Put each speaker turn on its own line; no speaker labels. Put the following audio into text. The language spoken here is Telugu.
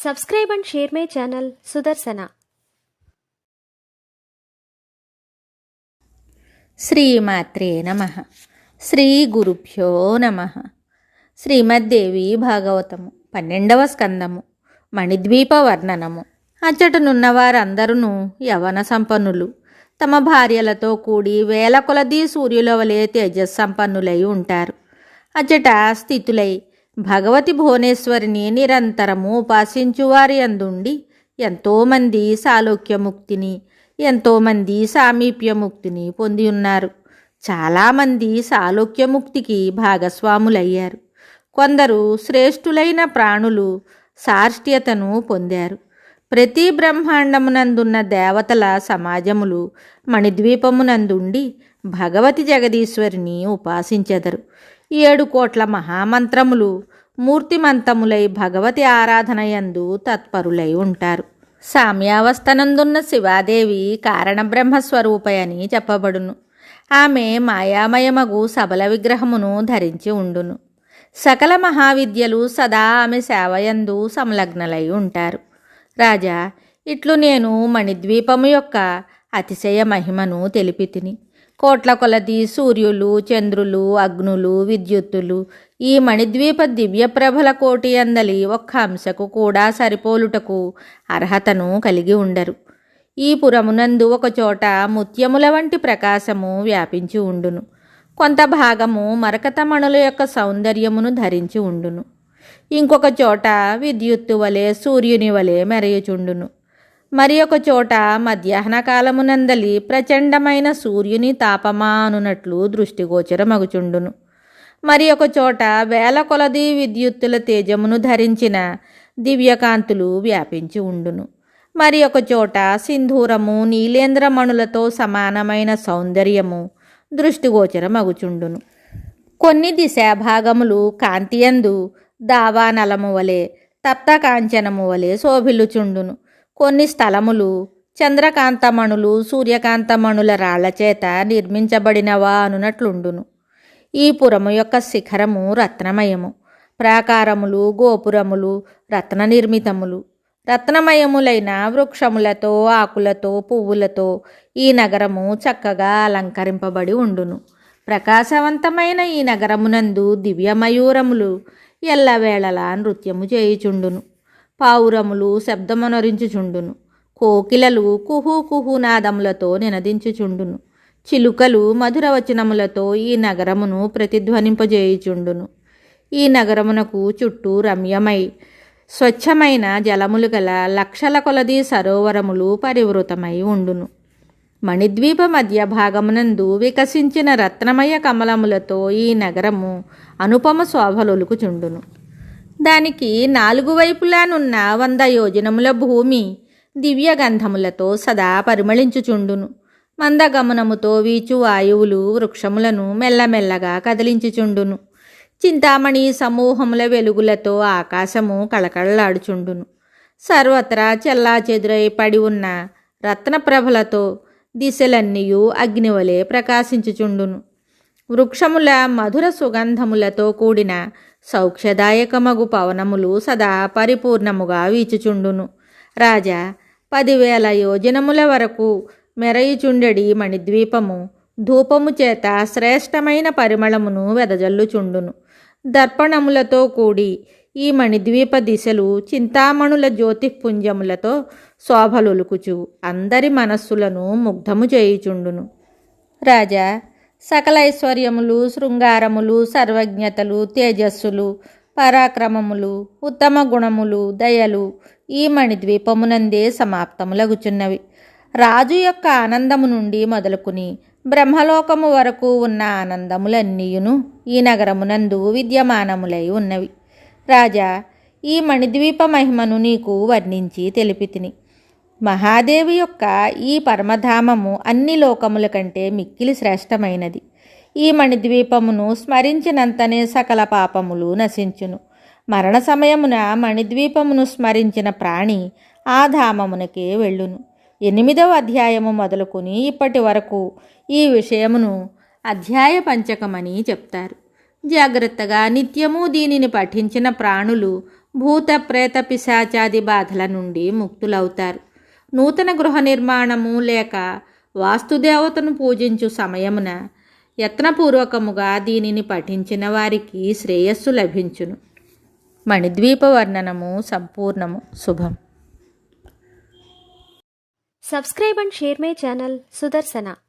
Subscribe and share my channel Sudarsana.
శ్రీమాత్రే నమః. శ్రీ గురుభ్యో నమః. శ్రీమద్దేవి భాగవతము 12వ స్కందము. మణిద్వీప వర్ణనము. అచ్చటనున్నవారందరూ యవన సంపన్నులు, తమ భార్యలతో కూడి వేల కొలది సూర్యుల వలె తేజస్సంపన్నులై ఉంటారు. అచ్చట స్థితులై భగవతి భువనేశ్వరిని నిరంతరము ఉపాసించువారి అందుండి ఎంతోమంది సాలోక్యముక్తిని, ఎంతోమంది సామీప్యముక్తిని పొంది ఉన్నారు. చాలామంది సాలోక్యముక్తికి భాగస్వాములయ్యారు. కొందరు శ్రేష్ఠులైన ప్రాణులు సార్ష్ట్యతను పొందారు. ప్రతి బ్రహ్మాండమునందున్న దేవతల సమాజములు మణిద్వీపమునందుండి భగవతి జగదీశ్వరిని ఉపాసించెదరు. 7 కోట్ల మహామంత్రములు మూర్తిమంతములై భగవతి ఆరాధనయందు తత్పరులై ఉంటారు. సామ్యావస్థనందున్న శివాదేవి కారణబ్రహ్మస్వరూపయని చెప్పబడును. ఆమె మాయామయమగు సబల విగ్రహమును ధరించి ఉండును. సకల మహావిద్యలు సదా ఆమె సేవయందు సంలగ్నలై ఉంటారు. రాజా, ఇట్లు నేను మణిద్వీపము యొక్క అతిశయ మహిమను తెలిపితిని. కోట్ల కొలది సూర్యులు, చంద్రులు, అగ్నులు, విద్యుత్తులు ఈ మణిద్వీప దివ్యప్రభల కోటి అందలి ఒక్క అంశకు కూడా సరిపోలుటకు అర్హతను కలిగి ఉండరు. ఈ పురమునందు ఒకచోట ముత్యముల వంటి ప్రకాశము వ్యాపించి ఉండును. కొంత భాగము మరకతమణుల యొక్క సౌందర్యమును ధరించి ఉండును. ఇంకొక చోట విద్యుత్తు వలె సూర్యుని వలె మెరయుచుండును. మరి ఒక చోట మధ్యాహ్న కాలమునందలి ప్రచండమైన సూర్యుని తాపమానునట్లు దృష్టిగోచరమగుచుండును. మరి ఒక చోట వేల కొలది విద్యుత్తుల తేజమును ధరించిన దివ్యకాంతులు వ్యాపించి ఉండును. మరి ఒక చోట సింధూరము, నీలేంద్రమణులతో సమానమైన సౌందర్యము దృష్టిగోచరమగుచుండును. కొన్ని దిశాభాగములు కాంతియందు దావానలము వలె, తప్త కాంచనము వలె శోభిల్లుచుండును. కొన్ని స్థలములు చంద్రకాంతమణులు, సూర్యకాంతమణుల రాళ్లచేత నిర్మించబడినవా అనునట్లుండును. ఈ పురము యొక్క శిఖరము రత్నమయము. ప్రాకారములు, గోపురములు రత్న నిర్మితములు. రత్నమయములైన వృక్షములతో, ఆకులతో, పువ్వులతో ఈ నగరము చక్కగా అలంకరింపబడి ఉండును. ప్రకాశవంతమైన ఈ నగరమునందు దివ్యమయూరములు ఎల్లవేళలా నృత్యము చేయుచుండును. పావురములు శబ్దమనరించుచుండును. కోకిలలు కుహు కుహు నాదములతో నినదించుచుండును. చిలుకలు మధురవచనములతో ఈ నగరమును ప్రతిధ్వనింపజేయుచుండును. ఈ నగరమునకు చుట్టూ రమ్యమై స్వచ్ఛమైన జలములు గల లక్షల కొలది సరోవరములు పరివృతమై ఉండును. మణిద్వీప మధ్య భాగమునందు వికసించిన రత్నమయ కమలములతో ఈ నగరము అనుపమ శోభలొలుకుచుండును. దానికి 4 వైపులానున్న 100 యోజనముల భూమి దివ్యగంధములతో సదా పరిమళించుచుండును. మందగమనముతో వీచు వాయువులు వృక్షములను మెల్లమెల్లగా కదిలించుచుండును. చింతామణి సమూహముల వెలుగులతో ఆకాశము కళకళలాడుచుండును. సర్వత్రా చెల్లాచెదురై పడి ఉన్న రత్నప్రభలతో దిశలన్నీయు అగ్నివలే ప్రకాశించుచుండును. వృక్షముల మధుర సుగంధములతో కూడిన సౌఖ్యదాయకమగు పవనములు సదా పరిపూర్ణముగా వీచుచుండును. రాజా, 10,000 యోజనముల వరకు మెరయుచుండెడి మణిద్వీపము ధూపము చేత శ్రేష్టమైన పరిమళమును వెదజల్లుచుండును. దర్పణములతో కూడి ఈ మణిద్వీప దిశలు చింతామణుల జ్యోతిపుంజములతో శోభలొలుకుచు అందరి మనస్సులను ముగ్ధము చేయుచుండును. రాజా, సకల ఐశ్వర్యములు, శృంగారములు, సర్వజ్ఞతలు, తేజస్సులు, పరాక్రమములు, ఉత్తమ గుణములు, దయలు ఈ మణిద్వీపమునందే సమాప్తములగుచున్నవి. రాజు యొక్క ఆనందము నుండి మొదలుకుని బ్రహ్మలోకము వరకు ఉన్న ఆనందములన్నీయును ఈ నగరమునందు విద్యమానములై ఉన్నవి. రాజా, ఈ మణిద్వీప మహిమను నీకు వర్ణించి తెలిపితిని. మహాదేవి యొక్క ఈ పరమధామము అన్ని లోకముల కంటే మిక్కిలి శ్రేష్టమైనది. ఈ మణిద్వీపమును స్మరించినంతనే సకల పాపములు నశించును. మరణ సమయమున మణిద్వీపమును స్మరించిన ప్రాణి ఆ ధామమునకే వెళ్ళును. 8వ అధ్యాయము మొదలుకుని ఇప్పటి వరకు ఈ విషయమును అధ్యాయ పంచకమని చెప్తారు. జాగ్రత్తగా నిత్యము దీనిని పఠించిన ప్రాణులు భూత ప్రేత పిశాచాది బాధల నుండి ముక్తులవుతారు. నూతన గృహ నిర్మాణము లేక వాస్తుదేవతను పూజించు సమయమున యత్నపూర్వకముగా దీనిని పఠించిన వారికి శ్రేయస్సు లభించును. మణిద్వీప వర్ణనము సంపూర్ణము. శుభం.
Subscribe and share my channel Sudarsana.